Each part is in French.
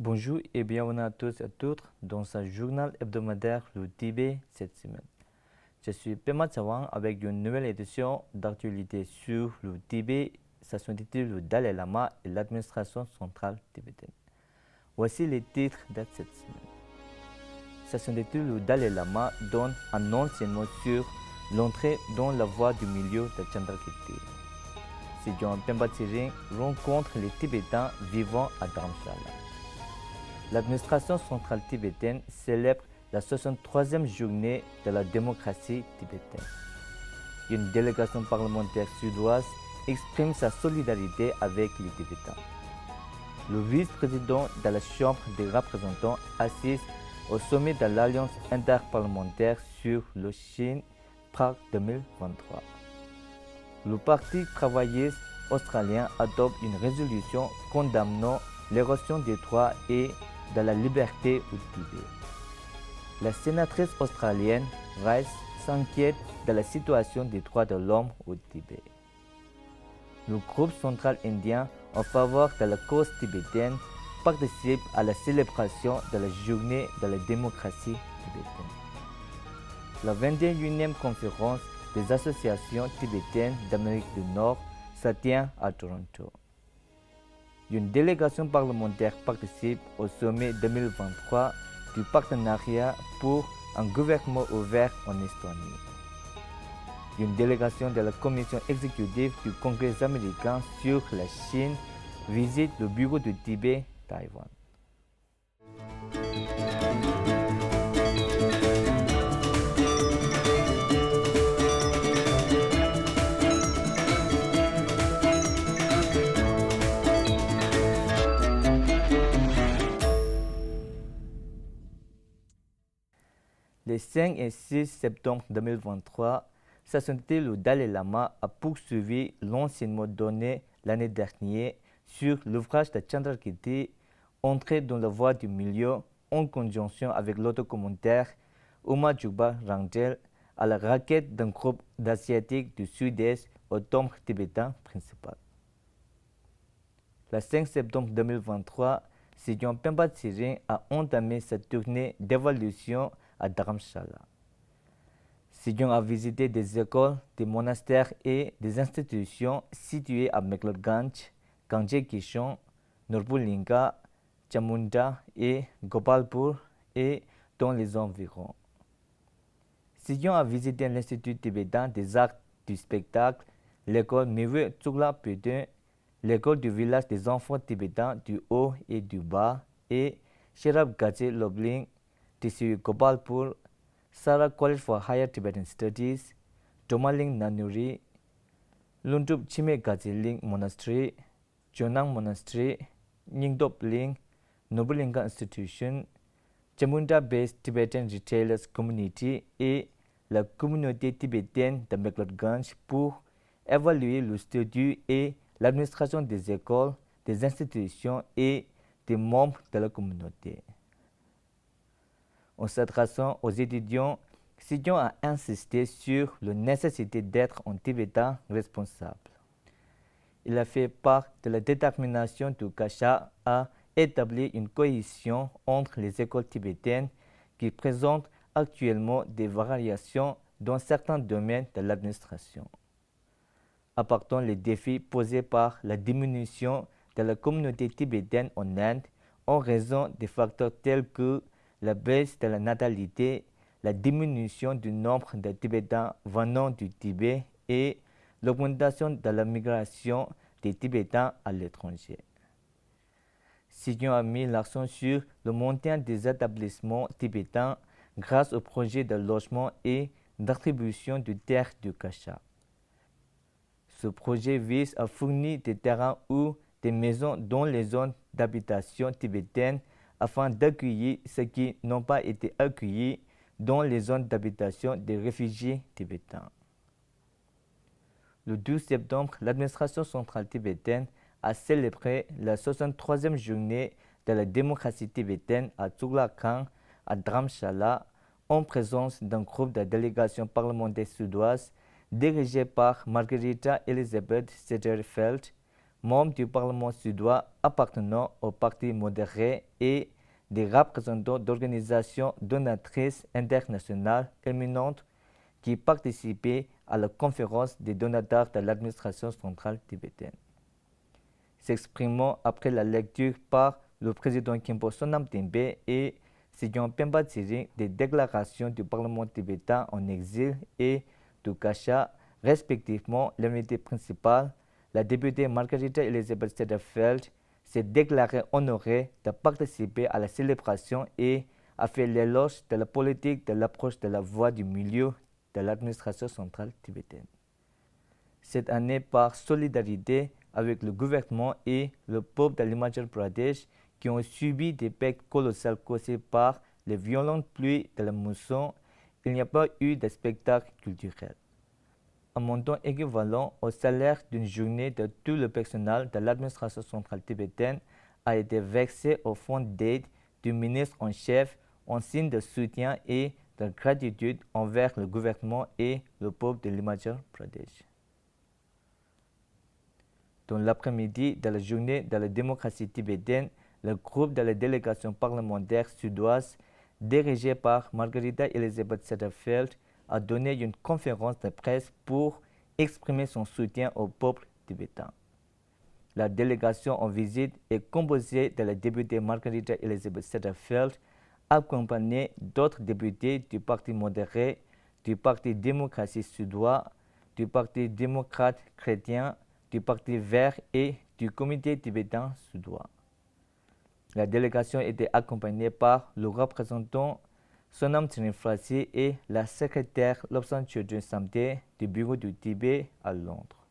Bonjour et bienvenue à tous et à toutes dans ce journal hebdomadaire le Tibet cette semaine. Je suis Pema Tsawang avec une nouvelle édition d'actualité sur le Tibet. Ça s'intitule le Dalai Lama et l'administration centrale tibétaine. Voici les titres de cette semaine. Ça s'intitule le Dalai Lama donne un enseignement sur l'entrée dans la voie du milieu de Chandrakirti. Sidyon Pemba Tsering rencontre les Tibétains vivant à Dharamshala. L'administration centrale tibétaine célèbre la 63e journée de la démocratie tibétaine. Une délégation parlementaire suédoise exprime sa solidarité avec les Tibétains. Le vice-président de la Chambre des représentants assiste au sommet de l'Alliance interparlementaire sur le Chine Prague 2023. Le Parti travailliste australien adopte une résolution condamnant l'érosion des droits et de la liberté au Tibet. La sénatrice australienne Rice s'inquiète de la situation des droits de l'homme au Tibet. Le groupe central indien en faveur de la cause tibétaine participe à la célébration de la journée de la démocratie tibétaine. La 21e conférence des associations tibétaines d'Amérique du Nord se tient à Toronto. Une délégation parlementaire participe au sommet 2023 du partenariat pour un gouvernement ouvert en Estonie. Une délégation de la commission exécutive du Congrès américain sur la Chine visite le bureau du Tibet, Taïwan. Les 5 et 6 septembre 2023, sa sainteté le Dalai Lama a poursuivi l'enseignement donné l'année dernière sur l'ouvrage de Chandrakirti, Entrée dans la voie du milieu, en conjonction avec l'autocommentaire Uma Jugba Rangel à la requête d'un groupe d'Asiatiques du Sud-Est au temple tibétain principal. Le 5 septembre 2023, Sidyon Pemba Tsering a entamé sa tournée d'évaluation à Dharamshala. Sidyon a visité des écoles, des monastères et des institutions situées à Meklotganj, Gangje Kishon, Norbulinga, Chamunda et Gopalpur et dans les environs. Sidyon a visité l'Institut tibétain des arts du spectacle, l'école Miwe Tsukla Pudun, l'école du village des enfants tibétains du haut et du bas et Sherab Gaje Lobling, TCU Gopalpur, Sara College for Higher Tibetan Studies, Domaling Nanuri, Lundup Chime Gajeling Monastery, Jonang Monastery, Nyingdop Ling, Nobulinga Institution, Chamunda-based Tibetan Retailers Community et la communauté tibétaine de Meklotganj pour évaluer le statut et l'administration des écoles, des institutions et des membres de la communauté. En s'adressant aux étudiants, Sidyon a insisté sur la nécessité d'être un Tibétain responsable. Il a fait part de la détermination du Kasha à établir une cohésion entre les écoles tibétaines qui présentent actuellement des variations dans certains domaines de l'administration. Apportant les défis posés par la diminution de la communauté tibétaine en Inde en raison des facteurs tels que la baisse de la natalité, la diminution du nombre de Tibétains venant du Tibet et l'augmentation de la migration des Tibétains à l'étranger. Sidyon a mis l'accent sur le maintien des établissements tibétains grâce au projet de logement et d'attribution de terres du Kasha. Ce projet vise à fournir des terrains ou des maisons dans les zones d'habitation tibétaines afin d'accueillir ceux qui n'ont pas été accueillis dans les zones d'habitation des réfugiés tibétains. Le 12 septembre, l'administration centrale tibétaine a célébré la 63e journée de la démocratie tibétaine à Tsuklakhan, à Dharamshala, en présence d'un groupe de délégations parlementaires suédoises dirigé par Margarita Elisabeth Sederfeld, membres du Parlement suédois appartenant au Parti modéré et des représentants d'organisations donatrices internationales éminentes qui participaient à la conférence des donateurs de l'administration centrale tibétaine. S'exprimant après la lecture par le président Khenpo Sonam Tembe et Sejong Pemba Tsering des déclarations du Parlement tibétain en exil et du Kasha, respectivement l'invité principal, la députée Margarita Elizabeth Sederfeld, s'est déclarée honorée de participer à la célébration et a fait l'éloge de la politique de l'approche de la voie du milieu de l'administration centrale tibétaine. Cette année, par solidarité avec le gouvernement et le peuple de l'Himachal Pradesh qui ont subi des pertes colossales causées par les violentes pluies de la mousson, il n'y a pas eu de spectacle culturel. Un montant équivalent au salaire d'une journée de tout le personnel de l'administration centrale tibétaine a été versé au fonds d'aide du ministre en chef en signe de soutien et de gratitude envers le gouvernement et le peuple de l'Himachal Pradesh. Dans l'après-midi de la journée de la démocratie tibétaine, le groupe de la délégation parlementaire suédoise, dirigé par Margarita Elizabeth Sederfeld, a donné une conférence de presse pour exprimer son soutien au peuple tibétain. La délégation en visite est composée de la députée Margarita Elizabeth Sederfeld, accompagnée d'autres députés du Parti modéré, du Parti démocratie suédois, du Parti démocrate chrétien, du Parti vert et du Comité tibétain suédois. La délégation était accompagnée par le représentant Sonam Tsering et la secrétaire Lobsang Chodron Samte du bureau du Tibet à Londres.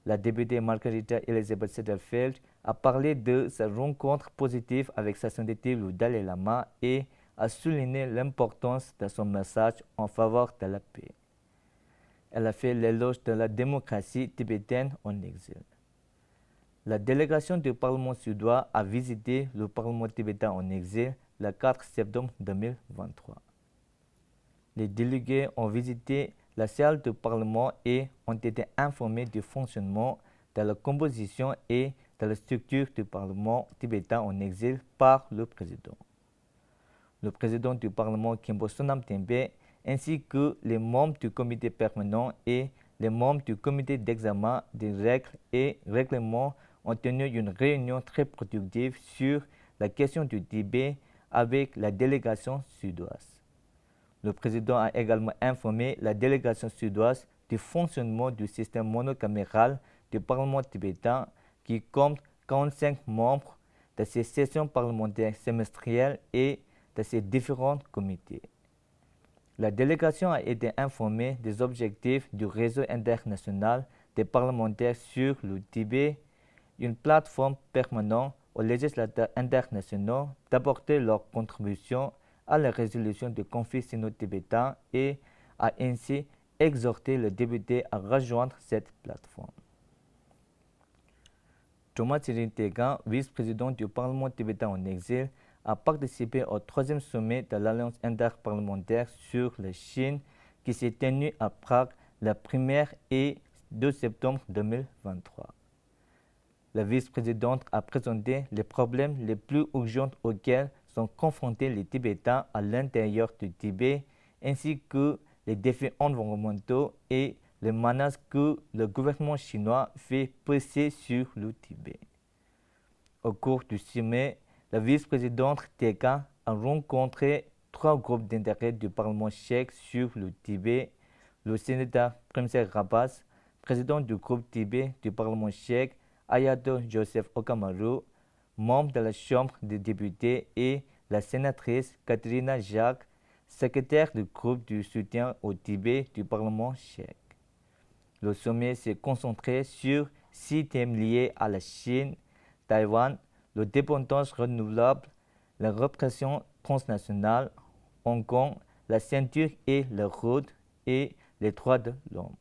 La députée Margarita Elizabeth Sederfeld a parlé de sa rencontre positive avec sa sainteté le Dalai Lama et a souligné l'importance de son message en faveur de la paix. Elle a fait l'éloge de la démocratie tibétaine en exil. La délégation du Parlement suédois a visité le Parlement tibétain en exil le 4 septembre 2023. Les délégués ont visité la salle du Parlement et ont été informés du fonctionnement, de la composition et de la structure du Parlement tibétain en exil par le président. Le président du Parlement Khenpo Sonam Tembe ainsi que les membres du comité permanent et les membres du comité d'examen des règles et règlements ont tenu une réunion très productive sur la question du Tibet avec la délégation suédoise. Le président a également informé la délégation suédoise du fonctionnement du système monocaméral du Parlement tibétain qui compte 45 membres, de ses sessions parlementaires semestrielles et de ses différents comités. La délégation a été informée des objectifs du réseau international des parlementaires sur le Tibet, une plateforme permanente aux législateurs internationaux d'apporter leur contribution à la résolution des conflits sino-tibétains et a ainsi exhorté les députés à rejoindre cette plateforme. Thomas Tsering Tegan, vice-président du Parlement tibétain en exil, a participé au 3e sommet de l'Alliance interparlementaire sur la Chine qui s'est tenu à Prague le 1er et 2 septembre 2023. La vice-présidente a présenté les problèmes les plus urgents auxquels sont confrontés les Tibétains à l'intérieur du Tibet, ainsi que les défis environnementaux et les menaces que le gouvernement chinois fait peser sur le Tibet. Au cours du sommet, la vice-présidente Tegan a rencontré 3 groupes d'intérêt du Parlement tchèque sur le Tibet, le sénateur Premser Rabas, président du groupe Tibet du Parlement tchèque, Ayato Joseph Okamaru, membre de la Chambre des députés, et la sénatrice Katerina Jacques, secrétaire du groupe du soutien au Tibet du Parlement tchèque. Le sommet s'est concentré sur 6 thèmes liés à la Chine, Taïwan, la dépendance renouvelable, la répression transnationale, Hong Kong, la ceinture et la route et les droits de l'homme.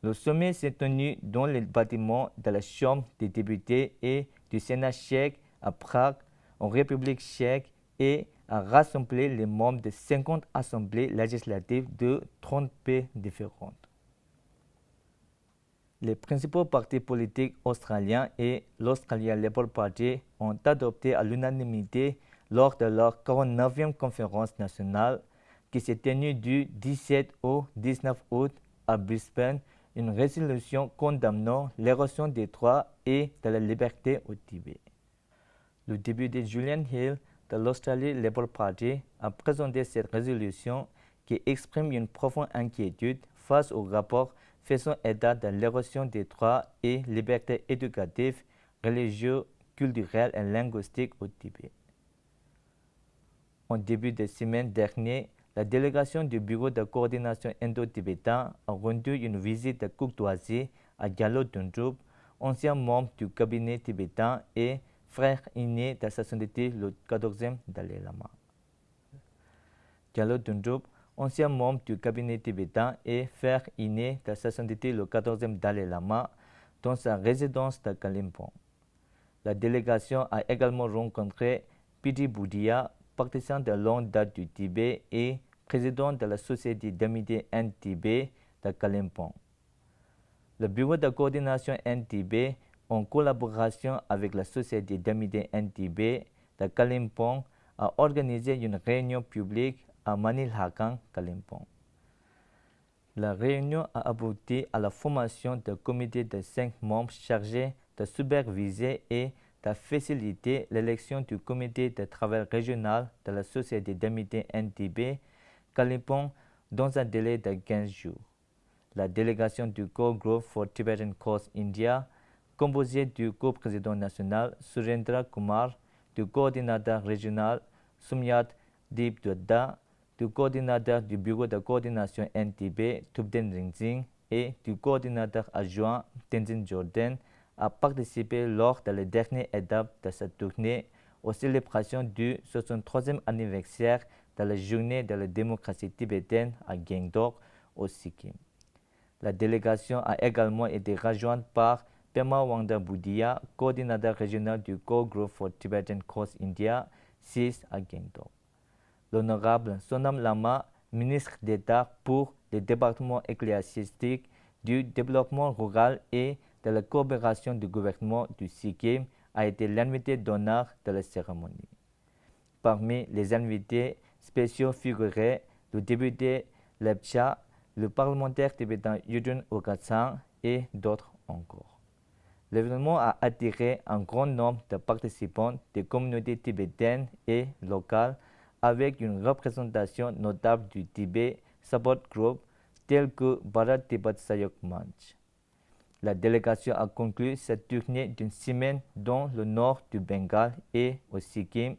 Le sommet s'est tenu dans les bâtiments de la Chambre des députés et du Sénat tchèque à Prague, en République tchèque, et a rassemblé les membres de 50 assemblées législatives de 30 pays différentes. Les principaux partis politiques australiens et l'Australian Labour Party ont adopté à l'unanimité lors de leur 49e conférence nationale qui s'est tenue du 17 au 19 août à Brisbane une résolution condamnant l'érosion des droits et de la liberté au Tibet. Le député Julian Hill de l'Australian Labour Party a présenté cette résolution qui exprime une profonde inquiétude face au rapport faisant état de l'érosion des droits et libertés éducatives, religieuses, culturelles et linguistiques au Tibet. En début de semaine dernière, la délégation du Bureau de coordination indo-tibétain a rendu une visite de courtoisie à Gyalo Dundrup, ancien membre du cabinet tibétain et frère aîné de sa sainteté le 14e Dalai Lama. Gyalo Dundrup, ancien membre du cabinet tibétain et frère aîné de sa sainteté le 14e Dalai Lama, dans sa résidence de Kalimpong. La délégation a également rencontré Piti Boudia, partisan de longue date du Tibet et président de la Société d'amitié Inde-Tibet de Kalimpong. Le Bureau de coordination Inde-Tibet, en collaboration avec la Société d'amitié Inde-Tibet de Kalimpong, a organisé une réunion publique à Manilhakan, Kalimpong. La réunion a abouti à la formation d'un comité de 5 membres chargés de superviser et de faciliter l'élection du comité de travail régional de la Société d'amitié Inde-Tibet, Kalimpong, dans un délai de 15 jours. La délégation du Core Group for Tibetan Cause India, composée du co-président national Surendra Kumar, du coordinateur régional Sumyat Deepdutta, du coordinateur du Bureau de coordination Inde-Tibet Thubten Ringzing et du coordinateur adjoint Tenzin Jordan, a participé lors de la dernière étape de cette tournée aux célébrations du 63e anniversaire de la journée de la démocratie tibétaine à Gangtok, au Sikkim. La délégation a également été rejointe par Pema Wangda Boudia, coordinateur régional du Core Group for Tibetan Cause India, CIS à Gangtok. L'honorable Sonam Lama, ministre d'État pour le département ecclésiastique du développement rural et de la coopération du gouvernement du Sikkim, a été l'invité d'honneur de la cérémonie. Parmi les invités spéciaux figuraient le député Lepcha, le parlementaire tibétain Yudun Okatsang et d'autres encore. L'événement a attiré un grand nombre de participants des communautés tibétaines et locales avec une représentation notable du Tibet Support Group tel que Bharat Tibet Sayok Manch. La délégation a conclu cette tournée d'une semaine dans le nord du Bengale et au Sikkim,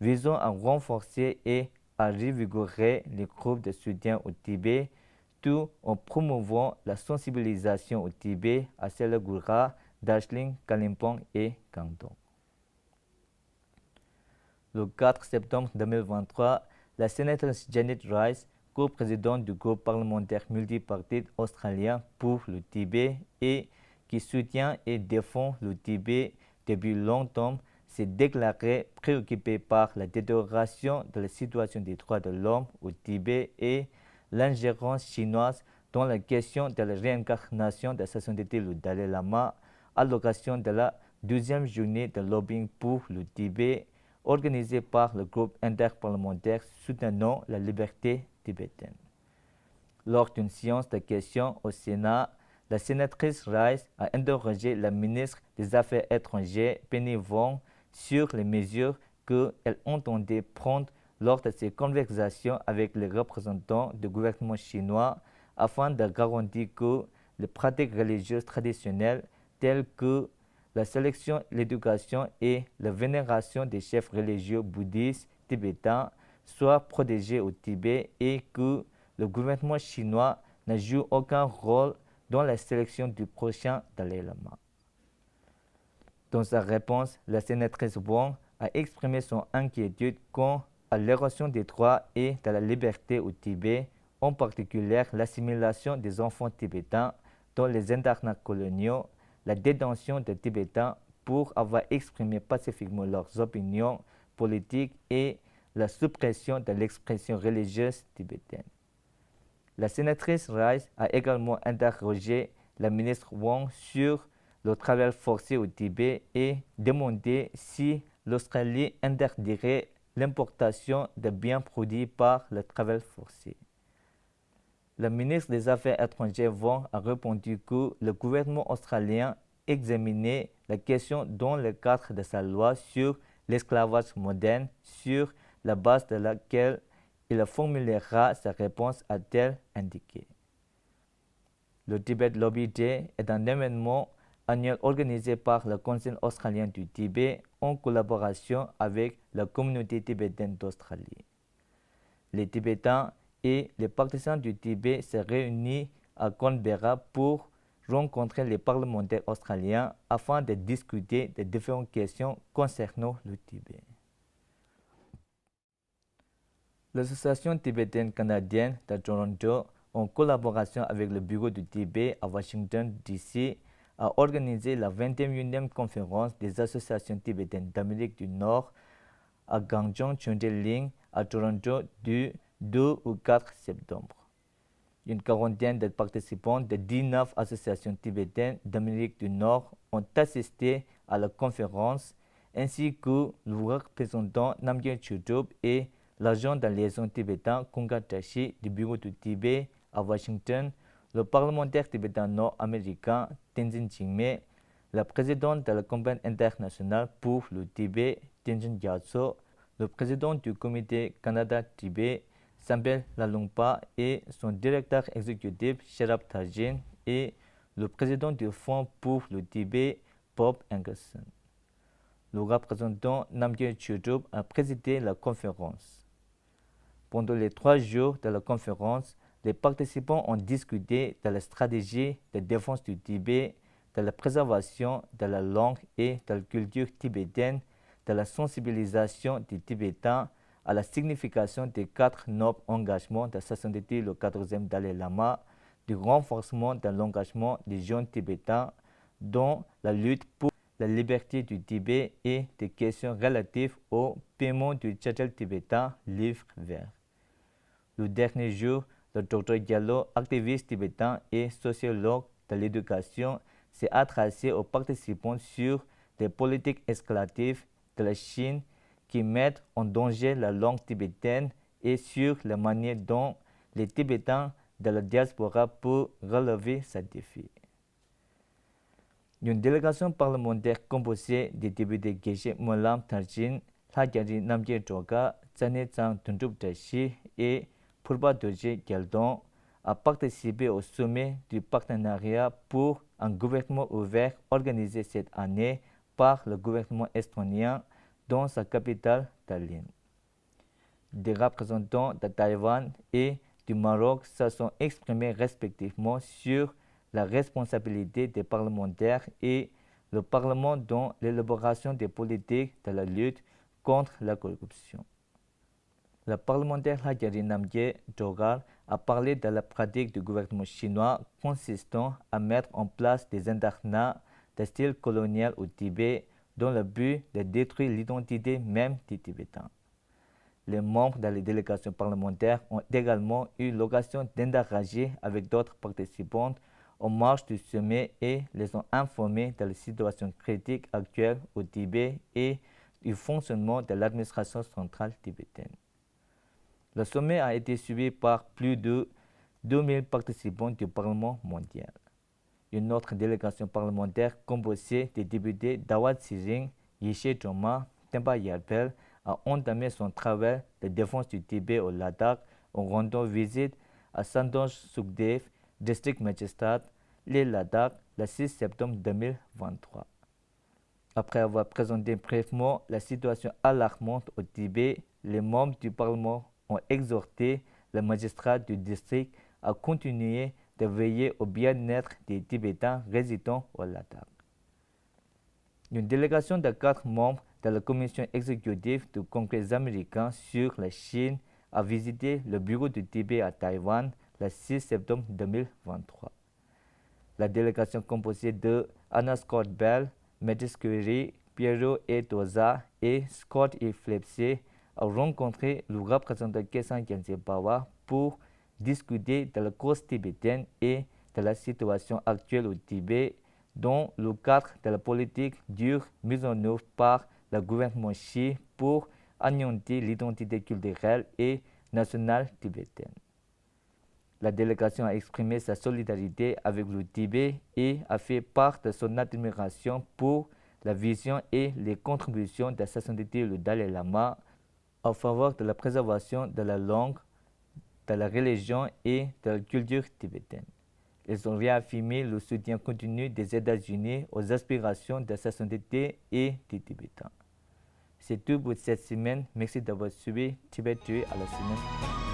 visant à renforcer et à revigorer les groupes de soutien au Tibet, tout en promouvant la sensibilisation au Tibet à Selagura, Darjeeling, Kalimpong et Gangtok. Le 4 septembre 2023, la sénatrice Janet Rice, co-présidente du groupe parlementaire multipartite australien pour le Tibet et qui soutient et défend le Tibet depuis longtemps, s'est déclarée préoccupée par la détérioration de la situation des droits de l'homme au Tibet et l'ingérence chinoise dans la question de la réincarnation de sa sainteté le Dalai Lama à l'occasion de la 12e journée de lobbying pour le Tibet organisée par le groupe interparlementaire soutenant la liberté tibétaine. Lors d'une séance de questions au Sénat, la sénatrice Rice a interrogé la ministre des Affaires étrangères Penny Wong sur les mesures qu'elle entendait prendre lors de ses conversations avec les représentants du gouvernement chinois afin de garantir que les pratiques religieuses traditionnelles telles que la sélection, l'éducation et la vénération des chefs religieux bouddhistes tibétains soient protégées au Tibet et que le gouvernement chinois ne joue aucun rôle dans la sélection du prochain Dalai Lama. Dans sa réponse, la sénatrice Wong a exprimé son inquiétude quant à l'érosion des droits et de la liberté au Tibet, en particulier l'assimilation des enfants tibétains dans les internats coloniaux, la détention des Tibétains pour avoir exprimé pacifiquement leurs opinions politiques et la suppression de l'expression religieuse tibétaine. La sénatrice Rice a également interrogé la ministre Wong sur le travail forcé au Tibet et demandé si l'Australie interdirait l'importation de biens produits par le travail forcé. Le ministre des Affaires étrangères Wong a répondu que le gouvernement australien examinait la question dans le cadre de sa loi sur l'esclavage moderne, sur la base de laquelle il formulera sa réponse, a-t-elle indiqué. Le Tibet Lobby Day est un événement annuel organisé par le Conseil australien du Tibet en collaboration avec la communauté tibétaine d'Australie. Les Tibétains et les partisans du Tibet se réunissent à Canberra pour rencontrer les parlementaires australiens afin de discuter de différentes questions concernant le Tibet. L'Association tibétaine canadienne de Toronto, en collaboration avec le Bureau du Tibet à Washington, D.C., a organisé la 21e conférence des associations tibétaines d'Amérique du Nord à Gangjeong Chundeling à Toronto du 2 au 4 septembre. Une quarantaine de participants de 19 associations tibétaines d'Amérique du Nord ont assisté à la conférence, ainsi que le représentant Namgyel Chutup et l'agent de liaison tibétain Kunga Tashi du Bureau du Tibet à Washington, le parlementaire tibétain nord-américain Tenzin Jingme, la présidente de la Compagnie internationale pour le Tibet Tenzin Gyatso, le président du comité Canada-Tibet Sambel Lalungpa et son directeur exécutif Sherab Thajin et le président du Fonds pour le Tibet Bob Engelson. Le représentant Namgyel Chutup a présidé la conférence. Pendant les 3 jours de la conférence, les participants ont discuté de la stratégie de défense du Tibet, de la préservation de la langue et de la culture tibétaine, de la sensibilisation des Tibétains à la signification des 4 nobles engagements de sa sainteté le 14e Dalai Lama, du renforcement de l'engagement des jeunes Tibétains dans la lutte pour la liberté du Tibet et des questions relatives au paiement du tchétchèle tibétain livre vert. Le dernier jour, le Dr Diallo, activiste tibétain et sociologue de l'éducation, s'est adressé aux participants sur les politiques escalatives de la Chine qui mettent en danger la langue tibétaine et sur la manière dont les Tibétains de la diaspora peuvent relever ce défi. Une délégation parlementaire composée des députés Geshe Molam Tarjin, Lhajari Namgyel Choka, Tsané Tsang Tuntup Tashi et Purba Doje Gyaldon a participé au sommet du partenariat pour un gouvernement ouvert organisé cette année par le gouvernement estonien dans sa capitale Tallinn. Des représentants de Taïwan et du Maroc se sont exprimés respectivement sur la responsabilité des parlementaires et le Parlement dans l'élaboration des politiques de la lutte contre la corruption. Le parlementaire Lhajari Namgyel Choka a parlé de la pratique du gouvernement chinois consistant à mettre en place des internats de style colonial au Tibet dans le but de détruire l'identité même des Tibétains. Les membres de la délégation parlementaire ont également eu l'occasion d'interagir avec d'autres participants en marge du sommet et les ont informés de la situation critique actuelle au Tibet et du fonctionnement de l'administration centrale tibétaine. Le sommet a été suivi par plus de 2000 participants du Parlement mondial. Une autre délégation parlementaire composée des députés Dawat Siring, Yeshe Choma, Tempa Yarpel a entamé son travail de défense du Tibet au Ladakh en rendant visite à Santosh Sukhdev, district magistrat, les Ladakh, le 6 septembre 2023. Après avoir présenté brièvement la situation alarmante au Tibet, les membres du Parlement ont exhorté le magistrat du district à continuer de veiller au bien-être des Tibétains résidant au Ladakh. Une délégation de 4 membres de la commission exécutive du Congrès américain sur la Chine a visité le bureau du Tibet à Taïwan le 6 septembre 2023. La délégation composée de Anna Scott Bell, Mattis Curry, Piero E. Toza et Scott E. Flepsey a rencontré le représentant Kesan Gyaltsen Pawa pour discuter de la cause tibétaine et de la situation actuelle au Tibet dans le cadre de la politique dure mise en œuvre par le gouvernement Xi pour anéantir l'identité culturelle et nationale tibétaine. La délégation a exprimé sa solidarité avec le Tibet et a fait part de son admiration pour la vision et les contributions de sa sainteté le Dalai Lama en faveur de la préservation de la langue, de la religion et de la culture tibétaine. Ils ont réaffirmé le soutien continu des États-Unis aux aspirations de sa sainteté et des Tibétains. C'est tout pour cette semaine. Merci d'avoir suivi Tibet à la semaine.